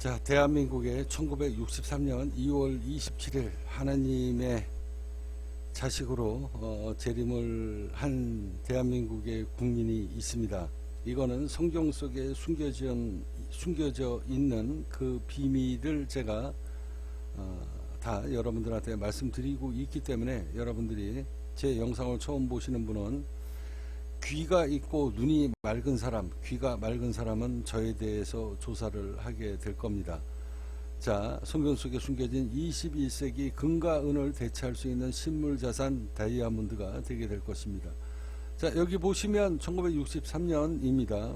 자, 대한민국의 1963년 2월 27일 하나님의 자식으로 재림을 한 대한민국의 국민이 있습니다. 이거는 성경 속에 숨겨져 있는 그 비밀을 제가 다 여러분들한테 말씀드리고 있기 때문에, 여러분들이 제 영상을 처음 보시는 분은 귀가 있고 눈이 맑은 사람, 귀가 맑은 사람은 저에 대해서 조사를 하게 될 겁니다. 자, 성경 속에 숨겨진 21세기 금과 은을 대체할 수 있는 신물자산 다이아몬드가 되게 될 것입니다. 자, 여기 보시면 1963년입니다.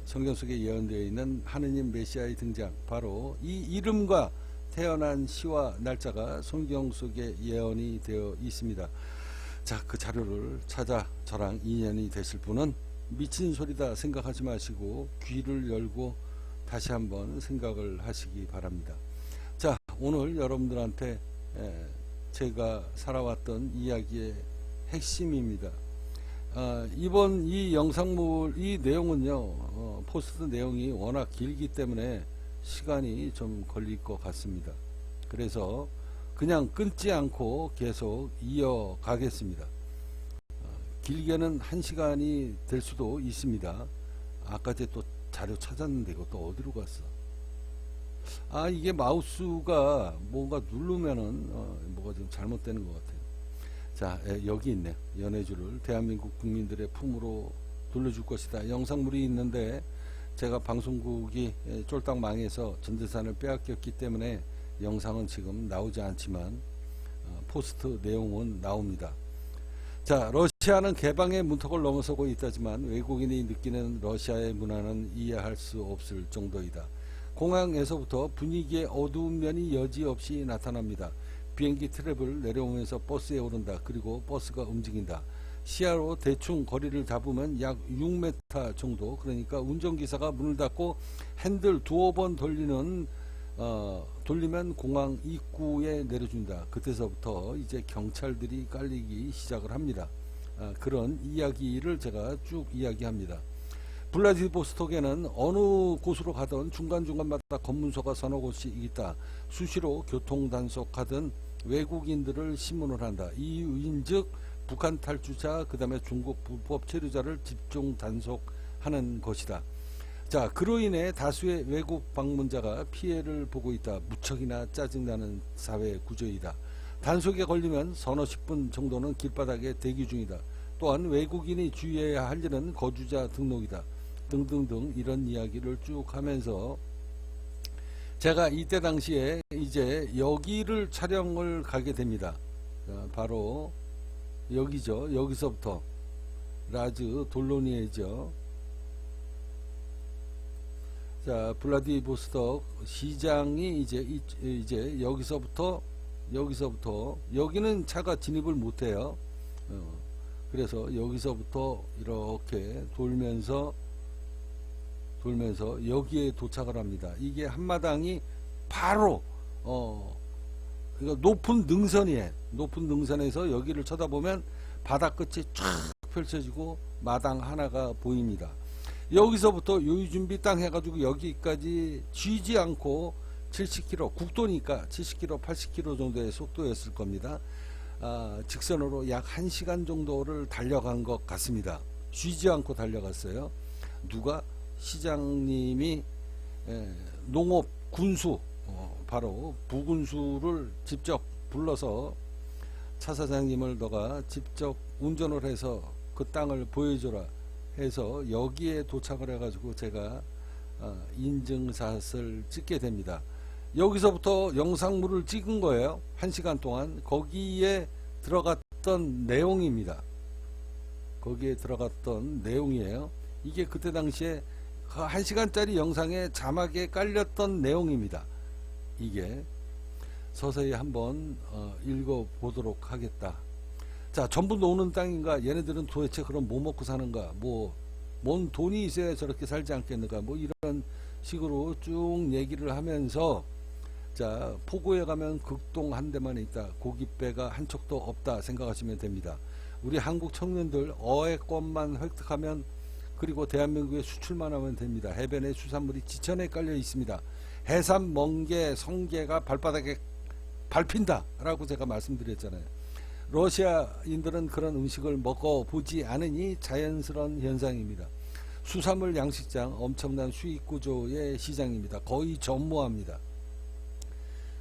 성경 속에 예언되어 있는 하느님 메시아의 등장, 바로 이 이름과 태어난 시와 날짜가 성경 속에 예언이 되어 있습니다. 자, 그 자료를 찾아 저랑 인연이 되실 분은 미친 소리다 생각하지 마시고 귀를 열고 다시 한번 생각을 하시기 바랍니다. 자, 오늘 여러분들한테 제가 살아왔던 이야기의 핵심입니다. 이번 이 영상물, 이 내용은요, 포스트 내용이 워낙 길기 때문에 시간이 좀 걸릴 것 같습니다. 그래서 그냥 끊지 않고 계속 이어가겠습니다. 길게는 1시간이 될 수도 있습니다. 아까 제 또 자료 찾았는데 이거 또 어디로 갔어? 이게 마우스가 뭔가 누르면은 뭐가 좀 잘못되는 것 같아요. 자, 여기 있네요. 연해주를 대한민국 국민들의 품으로 돌려줄 것이다. 영상물이 있는데 제가 방송국이 쫄딱 망해서 전재산을 빼앗겼기 때문에 영상은 지금 나오지 않지만 포스트 내용은 나옵니다. 자, 러시아는 개방의 문턱을 넘어서고 있다지만 외국인이 느끼는 러시아의 문화는 이해할 수 없을 정도이다. 공항에서부터 분위기의 어두운 면이 여지없이 나타납니다. 비행기 트랩을 내려오면서 버스에 오른다. 그리고 버스가 움직인다. 시야로 대충 거리를 잡으면 약 6m 정도, 그러니까 운전기사가 문을 닫고 핸들 두어 번 돌리면 공항 입구에 내려준다. 그때서부터 이제 경찰들이 깔리기 시작을 합니다. 그런 이야기를 제가 쭉 이야기합니다. 블라디보스톡에는 어느 곳으로 가든 중간중간마다 검문소가 서너 곳이 있다. 수시로 교통단속하던 외국인들을 심문을 한다. 이유인즉 북한 탈주자, 그 다음에 중국 불법 체류자를 집중 단속하는 것이다. 자, 그로 인해 다수의 외국 방문자가 피해를 보고 있다. 무척이나 짜증나는 사회 구조이다. 단속에 걸리면 서너 10분 정도는 길바닥에 대기 중이다. 또한 외국인이 주의해야 할 일은 거주자 등록이다. 등등등 이런 이야기를 쭉 하면서 제가 이때 당시에 이제 여기를 촬영을 가게 됩니다. 바로 여기죠. 여기서부터 라즈 돌로니에죠. 자, 블라디보스톡 시장이 이제 여기서부터 여기는 차가 진입을 못해요. 그래서 여기서부터 이렇게 돌면서 여기에 도착을 합니다. 이게 한마당이 바로 높은 능선이에요. 높은 능선에서 여기를 쳐다보면 바다 끝이 쫙 펼쳐지고 마당 하나가 보입니다. 여기서부터 요유준비 땅 해가지고 여기까지 쉬지 않고 70km, 국도니까 70km, 80km 정도의 속도였을 겁니다. 직선으로 약 1시간 정도를 달려간 것 같습니다. 쉬지 않고 달려갔어요. 누가? 시장님이 농업 군수, 바로 부군수를 직접 불러서 차 사장님을 너가 직접 운전을 해서 그 땅을 보여줘라 해서 여기에 도착을 해가지고 제가 인증샷을 찍게 됩니다. 여기서부터 영상물을 찍은 거예요. 1시간 동안. 거기에 들어갔던 내용입니다. 거기에 들어갔던 내용이에요. 이게 그때 당시에 1시간짜리 영상에 자막에 깔렸던 내용입니다. 이게 서서히 한번 읽어보도록 하겠다. 자, 전부 노는 땅인가? 얘네들은 도대체 그럼 뭐 먹고 사는가? 뭔 돈이 있어야 저렇게 살지 않겠는가? 뭐 이런 식으로 쭉 얘기를 하면서, 자, 포구에 가면 극동 한 대만 있다. 고깃배가 한 척도 없다 생각하시면 됩니다. 우리 한국 청년들 어획권만 획득하면, 그리고 대한민국에 수출만 하면 됩니다. 해변에 수산물이 지천에 깔려 있습니다. 해삼, 멍게, 성게가 발바닥에 밟힌다 라고 제가 말씀드렸잖아요. 러시아인들은 그런 음식을 먹어보지 않으니 자연스러운 현상입니다. 수산물 양식장 엄청난 수익 구조의 시장입니다. 거의 전무합니다.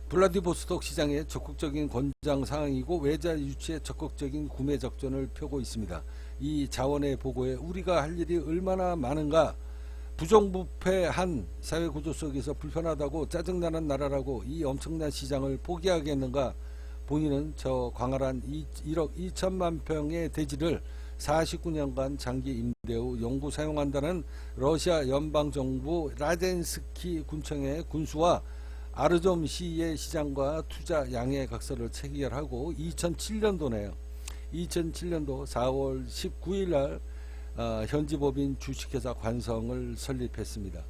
블라디보스톡 시장의 적극적인 권장 상황이고 외자 유치에 적극적인 구매 작전을 펴고 있습니다. 이 자원의 보고에 우리가 할 일이 얼마나 많은가. 부정부패한 사회구조 속에서 불편하다고 짜증나는 나라라고 이 엄청난 시장을 포기하겠는가. 본인은 저 광활한 1억 2천만 평의 대지를 49년간 장기 임대 후 영구 사용한다는 러시아 연방정부 라덴스키 군청의 군수와 아르점시의 시장과 투자 양해 각서를 체결하고 2007년도네요. 2007년도 4월 19일 날 현지법인 주식회사 관성을 설립했습니다.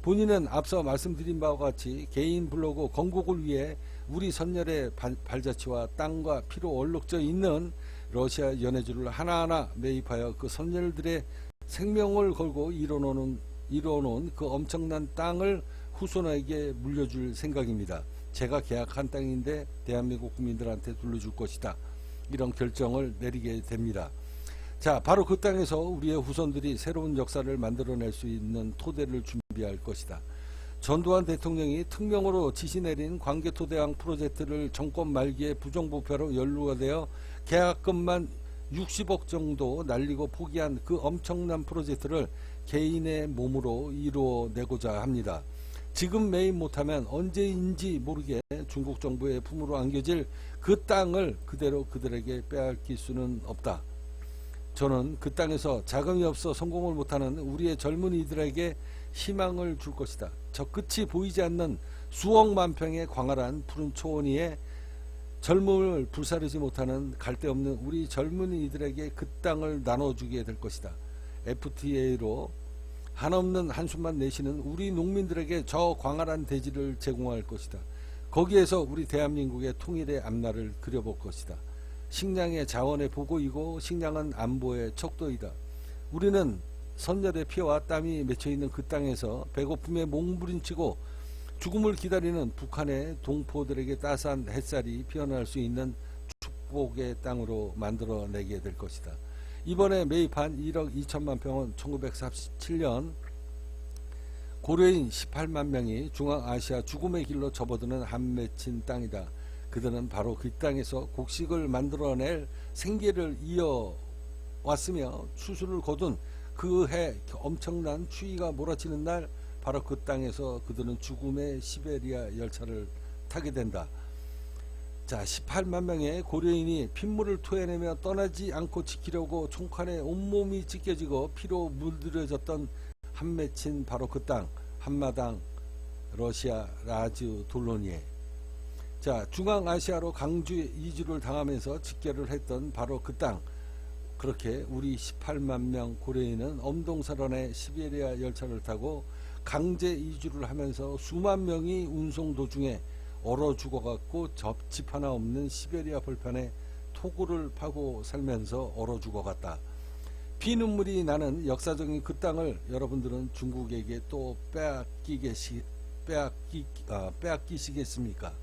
본인은 앞서 말씀드린 바와 같이 개인 블로그 건국을 위해 우리 선열의 발자취와 땅과 피로 얼룩져 있는 러시아 연해주를 하나하나 매입하여 그 선열들의 생명을 걸고 이뤄놓은 그 엄청난 땅을 후손에게 물려줄 생각입니다. 제가 계약한 땅인데 대한민국 국민들한테 돌려줄 것이다. 이런 결정을 내리게 됩니다. 자, 바로 그 땅에서 우리의 후손들이 새로운 역사를 만들어낼 수 있는 토대를 준비할 것이다. 전두환 대통령이 특명으로 지시 내린 광개토대왕 프로젝트를 정권 말기에 부정부패로 연루가 되어 계약금만 60억 정도 날리고 포기한 그 엄청난 프로젝트를 개인의 몸으로 이루어내고자 합니다. 지금 매입 못하면 언제인지 모르게 중국 정부의 품으로 안겨질 그 땅을 그대로 그들에게 빼앗길 수는 없다. 저는 그 땅에서 자금이 없어 성공을 못하는 우리의 젊은이들에게 희망을 줄 것이다. 저 끝이 보이지 않는 수억만 평의 광활한 푸른 초원 위에 젊음을 불사르지 못하는 갈데없는 우리 젊은이들에게 그 땅을 나눠주게 될 것이다. FTA로 한없는 한숨만 내쉬는 우리 농민들에게 저 광활한 대지를 제공할 것이다. 거기에서 우리 대한민국의 통일의 앞날을 그려볼 것이다. 식량의 자원의 보고이고 식량은 안보의 척도이다. 우리는 선열의 피와 땀이 맺혀있는 그 땅에서 배고픔에 몸부림치고 죽음을 기다리는 북한의 동포들에게 따스한 햇살이 피어날 수 있는 축복의 땅으로 만들어내게 될 것이다. 이번에 매입한 1억 2천만 평은 1947년 고려인 18만 명이 중앙아시아 죽음의 길로 접어드는 한 맺힌 땅이다. 그들은 바로 그 땅에서 곡식을 만들어낼 생계를 이어왔으며 추수를 거둔 그 해 엄청난 추위가 몰아치는 날 바로 그 땅에서 그들은 죽음의 시베리아 열차를 타게 된다. 자, 18만 명의 고려인이 핏물을 토해내며 떠나지 않고 지키려고 총칼에 온몸이 찢겨지고 피로 물들여졌던 한 맺힌 바로 그 땅, 한마당 러시아 라즈 돌로니에. 자, 중앙아시아로 강주 이주를 당하면서 직결을 했던 바로 그 땅. 그렇게 우리 18만 명 고려인은 엄동설원의 시베리아 열차를 타고 강제 이주를 하면서 수만 명이 운송 도중에 얼어 죽어갔고 집 하나 없는 시베리아 벌판에 토구를 파고 살면서 얼어 죽어갔다. 피눈물이 나는 역사적인 그 땅을 여러분들은 중국에게 또 빼앗기시겠습니까?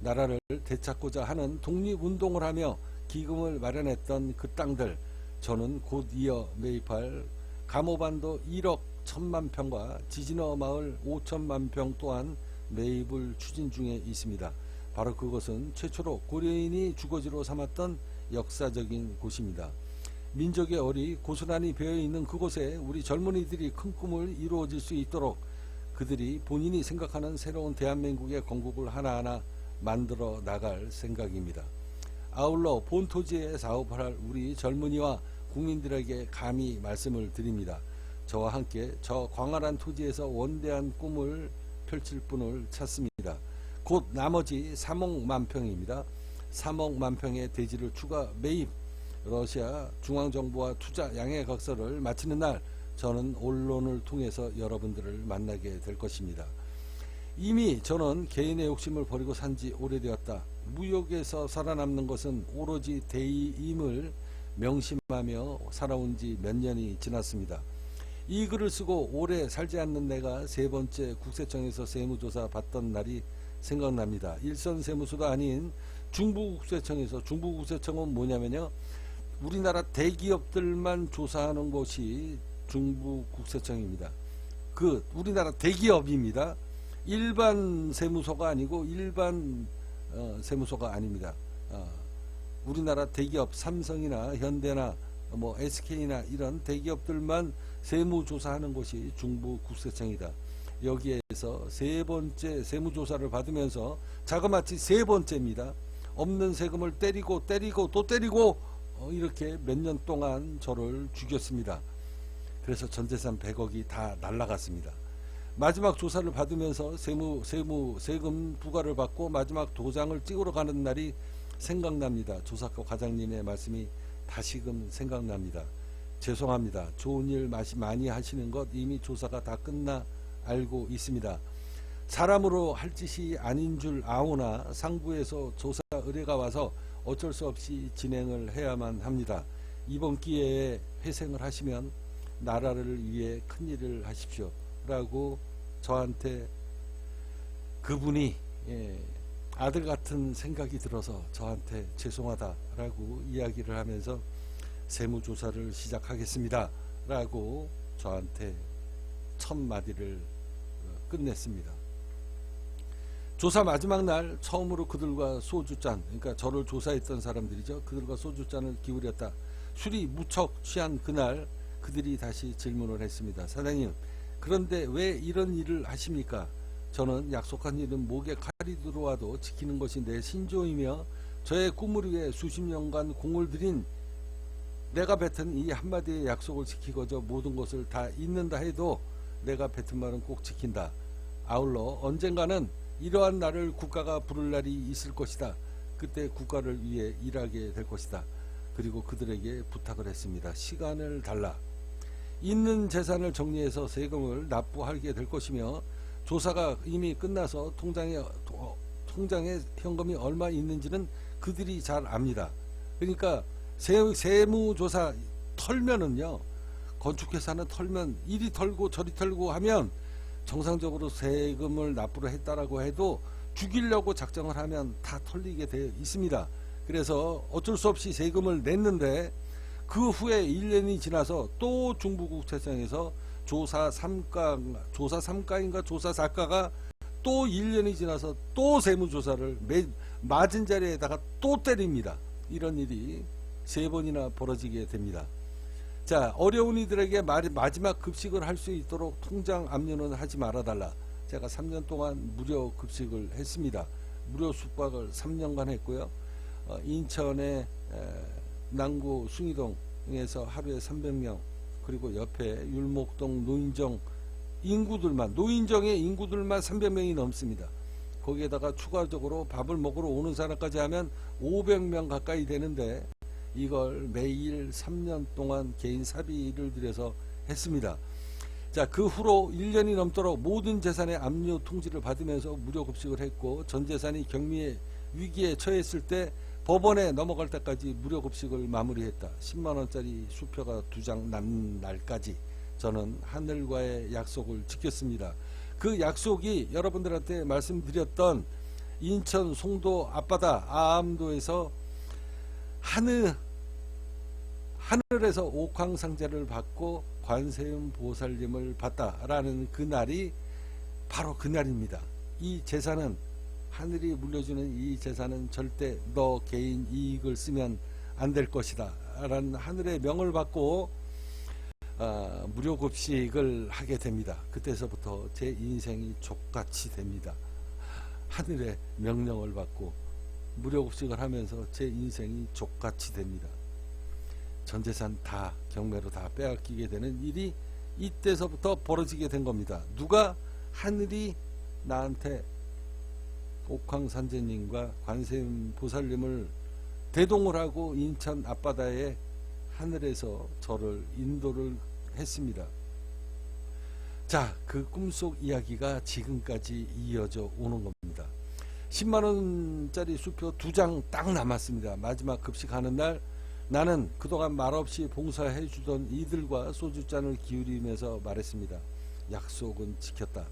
나라를 되찾고자 하는 독립운동을 하며 기금을 마련했던 그 땅들, 저는 곧 이어 매입할 감호반도 1억 1천만 평과 지진어 마을 5천만 평 또한 매입을 추진 중에 있습니다. 바로 그것은 최초로 고려인이 주거지로 삼았던 역사적인 곳입니다. 민족의 얼이 고스란히 배어있는 그곳에 우리 젊은이들이 큰 꿈을 이루어질 수 있도록 그들이 본인이 생각하는 새로운 대한민국의 건국을 하나하나 만들어 나갈 생각입니다. 아울러 본토지에 사업을 할 우리 젊은이와 국민들에게 감히 말씀을 드립니다. 저와 함께 저 광활한 토지에서 원대한 꿈을 펼칠 분을 찾습니다. 곧 나머지 3억 만평입니다. 3억 만평의 대지를 추가 매입, 러시아 중앙정부와 투자 양해각서를 마치는 날 저는 언론을 통해서 여러분들을 만나게 될 것입니다. 이미 저는 개인의 욕심을 버리고 산지 오래되었다. 무역에서 살아남는 것은 오로지 대의임을 명심하며 살아온 지 몇 년이 지났습니다. 이 글을 쓰고 오래 살지 않는 내가 세 번째 국세청에서 세무조사 받던 날이 생각납니다. 일선 세무서도 아닌 중부국세청에서, 중부국세청은 뭐냐면요, 우리나라 대기업들만 조사하는 곳이 중부국세청입니다. 그 우리나라 대기업입니다. 일반 세무서가 아니고 일반 세무서가 아닙니다. 우리나라 대기업 삼성이나 현대나 뭐 SK나 이런 대기업들만 세무조사하는 곳이 중부국세청이다. 여기에서 세 번째 세무조사를 받으면서 자그마치 세 번째입니다. 없는 세금을 때리고 또 때리고 이렇게 몇 년 동안 저를 죽였습니다. 그래서 전재산 100억이 다 날라갔습니다. 마지막 조사를 받으면서 세금 부과를 받고 마지막 도장을 찍으러 가는 날이 생각납니다. 조사과 과장님의 말씀이 다시금 생각납니다. 죄송합니다. 좋은 일 많이 하시는 것 이미 조사가 다 끝나 알고 있습니다. 사람으로 할 짓이 아닌 줄 아오나 상부에서 조사 의뢰가 와서 어쩔 수 없이 진행을 해야만 합니다. 이번 기회에 회생을 하시면 나라를 위해 큰일을 하십시오 라고 저한테 그분이 아들 같은 생각이 들어서 저한테 죄송하다라고 이야기를 하면서 세무조사를 시작하겠습니다 라고 저한테 첫 마디를 끝냈습니다. 조사 마지막 날 처음으로 그들과 소주잔, 그러니까 저를 조사했던 사람들이죠. 그들과 소주잔을 기울였다. 술이 무척 취한 그날 그들이 다시 질문을 했습니다. 사장님, 그런데 왜 이런 일을 하십니까? 저는 약속한 일은 목에 칼이 들어와도 지키는 것이 내 신조이며 저의 꿈을 위해 수십 년간 공을 들인 내가 뱉은 이 한마디의 약속을 지키고자 모든 것을 다 잊는다 해도 내가 뱉은 말은 꼭 지킨다. 아울러 언젠가는 이러한 날을 국가가 부를 날이 있을 것이다. 그때 국가를 위해 일하게 될 것이다. 그리고 그들에게 부탁을 했습니다. 시간을 달라. 있는 재산을 정리해서 세금을 납부하게 될 것이며 조사가 이미 끝나서 통장에 현금이 얼마 있는지는 그들이 잘 압니다. 그러니까 세무조사 털면은요, 건축회사는 털면 이리 털고 저리 털고 하면 정상적으로 세금을 납부를 했다라고 해도 죽이려고 작정을 하면 다 털리게 되어 있습니다. 그래서 어쩔 수 없이 세금을 냈는데 그 후에 1년이 지나서 또 중부국세청에서 조사 3가인가 조사 4가가 또 1년이 지나서 또 세무조사를 맞은 자리에다가 또 때립니다. 이런 일이 3번이나 벌어지게 됩니다. 자, 어려운 이들에게 마지막 급식을 할 수 있도록 통장 압류는 하지 말아달라. 제가 3년 동안 무료 급식을 했습니다. 무료 숙박을 3년간 했고요. 인천의 남구 숭이동에서 하루에 300명, 그리고 옆에 율목동 노인정 노인정의 인구들만 300명이 넘습니다. 거기에다가 추가적으로 밥을 먹으러 오는 사람까지 하면 500명 가까이 되는데 이걸 매일 3년 동안 개인 사비를 들여서 했습니다. 자, 그 후로 1년이 넘도록 모든 재산의 압류 통지를 받으면서 무료 급식을 했고, 전 재산이 경미의 위기에 처했을 때 법원에 넘어갈 때까지 무료 급식을 마무리했다. 10만원짜리 수표가 2장 남는 날까지 저는 하늘과의 약속을 지켰습니다. 그 약속이 여러분들한테 말씀드렸던 인천 송도 앞바다 아암도에서 하늘에서 옥황상제를 받고 관세음 보살님을 봤다라는 그 날이 바로 그 날입니다. 이 재산은, 하늘이 물려주는 이 재산은 절대 너 개인 이익을 쓰면 안 될 것이다 라는 하늘의 명을 받고 무료 급식을 하게 됩니다. 그때서부터 제 인생이 족같이 됩니다. 하늘의 명령을 받고 무료 급식을 하면서 제 인생이 족같이 됩니다. 전재산 다 경매로 다 빼앗기게 되는 일이 이때서부터 벌어지게 된 겁니다. 누가? 하늘이 나한테 옥황산제님과 관세음 보살님을 대동을 하고 인천 앞바다에 하늘에서 저를 인도를 했습니다. 자, 그 꿈속 이야기가 지금까지 이어져 오는 겁니다. 10만원짜리 수표 2장 딱 남았습니다. 마지막 급식하는 날 나는 그동안 말없이 봉사해 주던 이들과 소주잔을 기울이면서 말했습니다. 약속은 지켰다.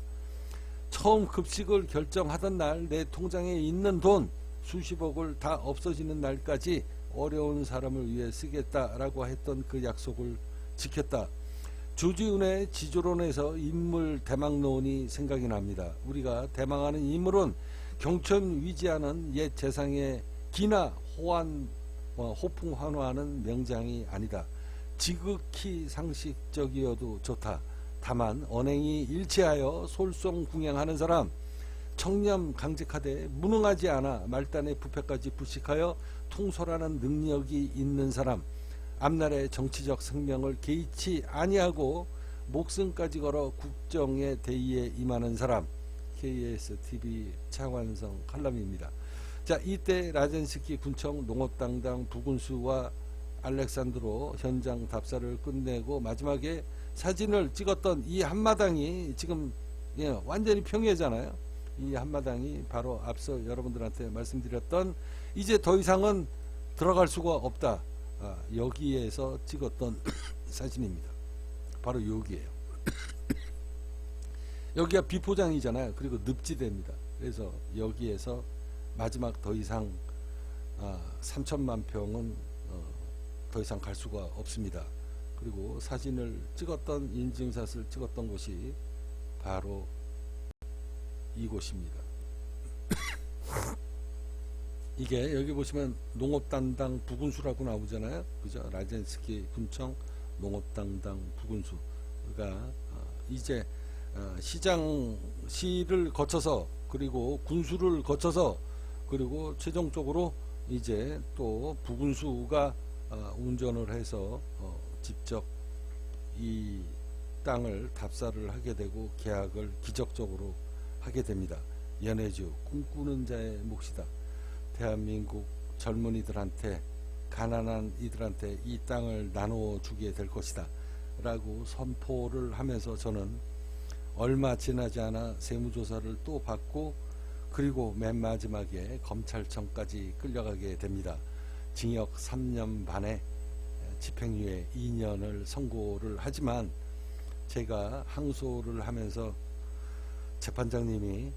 처음 급식을 결정하던 날 내 통장에 있는 돈 수십억을 다 없어지는 날까지 어려운 사람을 위해 쓰겠다라고 했던 그 약속을 지켰다. 조지훈의 지조론에서 인물 대망론이 생각이 납니다. 우리가 대망하는 인물은 경천 위지하는 옛 재상의 기나 호풍환호하는 명장이 아니다. 지극히 상식적이어도 좋다. 다만 언행이 일치하여 솔송궁행하는 사람, 청렴 강직하되 무능하지 않아 말단의 부패까지 부식하여 통솔하는 능력이 있는 사람, 앞날의 정치적 생명을 개의치 아니하고 목숨까지 걸어 국정의 대의에 임하는 사람. KSTV 차관성 칼럼입니다. 자, 이때 라젠스키 군청 농업당당 부군수와 알렉산드로 현장 답사를 끝내고 마지막에 사진을 찍었던 이 한마당이 지금 완전히 평야잖아요. 이 한마당이 바로 앞서 여러분들한테 말씀드렸던 이제 더 이상은 들어갈 수가 없다. 여기에서 찍었던 사진입니다. 바로 여기에요. 여기가 비포장이잖아요. 그리고 늪지대입니다. 그래서 여기에서 마지막 더 이상 3천만 평은 더 이상 갈 수가 없습니다. 그리고 사진을 찍었던 인증샷을 찍었던 곳이 바로 이곳입니다. 이게 여기 보시면 농업당당 부군수라고 나오잖아요. 그죠? 라젠스키 군청 농업당당 부군수가 이제 시장시를 거쳐서 그리고 군수를 거쳐서 그리고 최종적으로 이제 또 부군수가 운전을 해서 직접 이 땅을 답사를 하게 되고 계약을 기적적으로 하게 됩니다. 연해주 꿈꾸는 자의 몫이다. 대한민국 젊은이들한테 가난한 이들한테 이 땅을 나누어 주게 될 것이다 라고 선포를 하면서 저는 얼마 지나지 않아 세무조사를 또 받고 그리고 맨 마지막에 검찰청까지 끌려가게 됩니다. 징역 3년 반에 집행유예 2년을 선고를 하지만 제가 항소를 하면서 재판장님이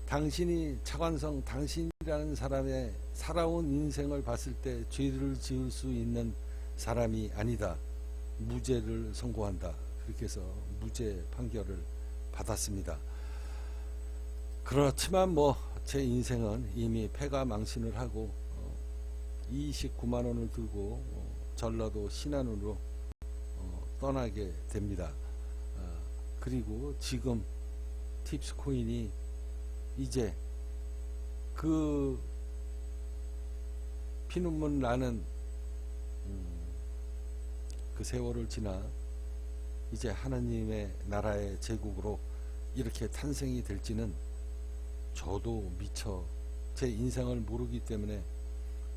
당신이 차관성 당신이라는 사람의 살아온 인생을 봤을 때 죄를 지을 수 있는 사람이 아니다. 무죄를 선고한다. 그렇게 해서 무죄 판결을 받았습니다. 그렇지만 뭐 제 인생은 이미 패가 망신을 하고 29만 원을 들고 전라도 신안으로 떠나게 됩니다. 그리고 지금 팁스 코인이 이제 그 피눈물 나는 그 세월을 지나 이제 하나님의 나라의 제국으로 이렇게 탄생이 될지는 저도 미처 제 인생을 모르기 때문에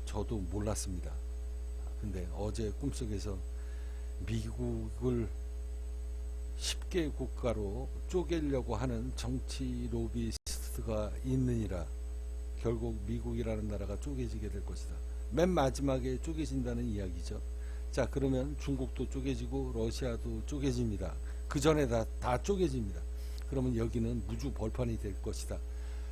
저도 몰랐습니다. 근데 어제 꿈속에서 미국을 10개 국가로 쪼개려고 하는 정치 로비스트가 있느니라. 결국 미국이라는 나라가 쪼개지게 될 것이다. 맨 마지막에 쪼개진다는 이야기죠. 자, 그러면 중국도 쪼개지고 러시아도 쪼개집니다. 그 전에 다 쪼개집니다. 그러면 여기는 무주 벌판이 될 것이다.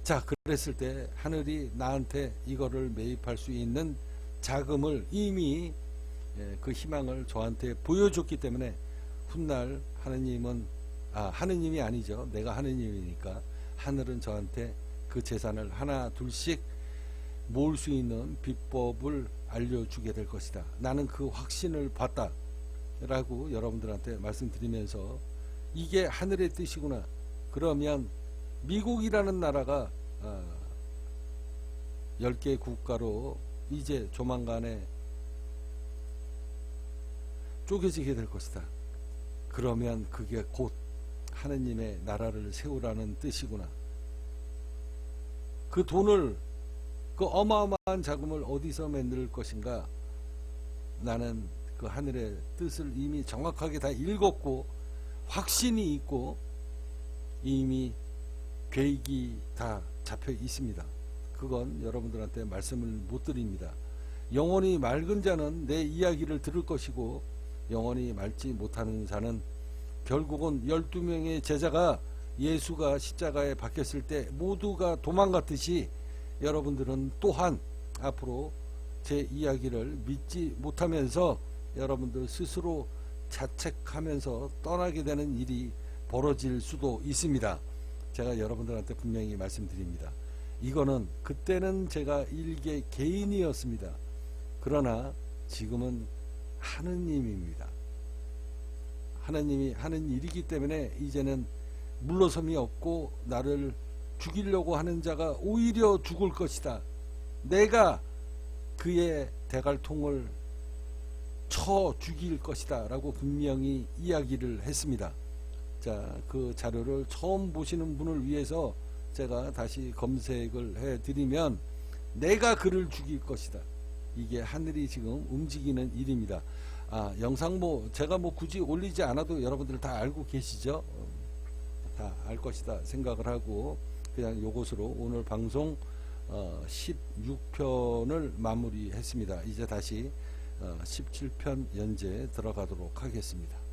자, 그랬을 때 하늘이 나한테 이거를 매입할 수 있는 자금을 이미 그 희망을 저한테 보여줬기 때문에 훗날 하느님은 하느님이 아니죠. 내가 하느님이니까 하늘은 저한테 그 재산을 하나 둘씩 모을 수 있는 비법을 알려주게 될 것이다. 나는 그 확신을 봤다 라고 여러분들한테 말씀드리면서 이게 하늘의 뜻이구나. 그러면 미국이라는 나라가 10개 국가로 이제 조만간에 쪼개지게 될 것이다. 그러면 그게 곧 하느님의 나라를 세우라는 뜻이구나. 그 돈을, 그 어마어마한 자금을 어디서 만들 것인가? 나는 그 하늘의 뜻을 이미 정확하게 다 읽었고 확신이 있고 이미 계획이 다 잡혀 있습니다. 그건 여러분들한테 말씀을 못 드립니다. 영혼이 맑은 자는 내 이야기를 들을 것이고 영혼이 맑지 못하는 자는 결국은 12명의 제자가 예수가 십자가에 박혔을 때 모두가 도망갔듯이 여러분들은 또한 앞으로 제 이야기를 믿지 못하면서 여러분들 스스로 자책하면서 떠나게 되는 일이 벌어질 수도 있습니다. 제가 여러분들한테 분명히 말씀드립니다. 이거는 그때는 제가 일개 개인이었습니다. 그러나 지금은 하느님입니다. 하나님이 하는 일이기 때문에 이제는 물러섬이 없고 나를 죽이려고 하는 자가 오히려 죽을 것이다. 내가 그의 대갈통을 쳐 죽일 것이다 라고 분명히 이야기를 했습니다. 자, 그 자료를 처음 보시는 분을 위해서 제가 다시 검색을 해드리면 내가 그를 죽일 것이다. 이게 하늘이 지금 움직이는 일입니다. 영상 제가 굳이 올리지 않아도 여러분들 다 알고 계시죠? 다 알 것이다 생각을 하고 그냥 요것으로 오늘 방송 16편을 마무리했습니다. 이제 다시 17편 연재 들어가도록 하겠습니다.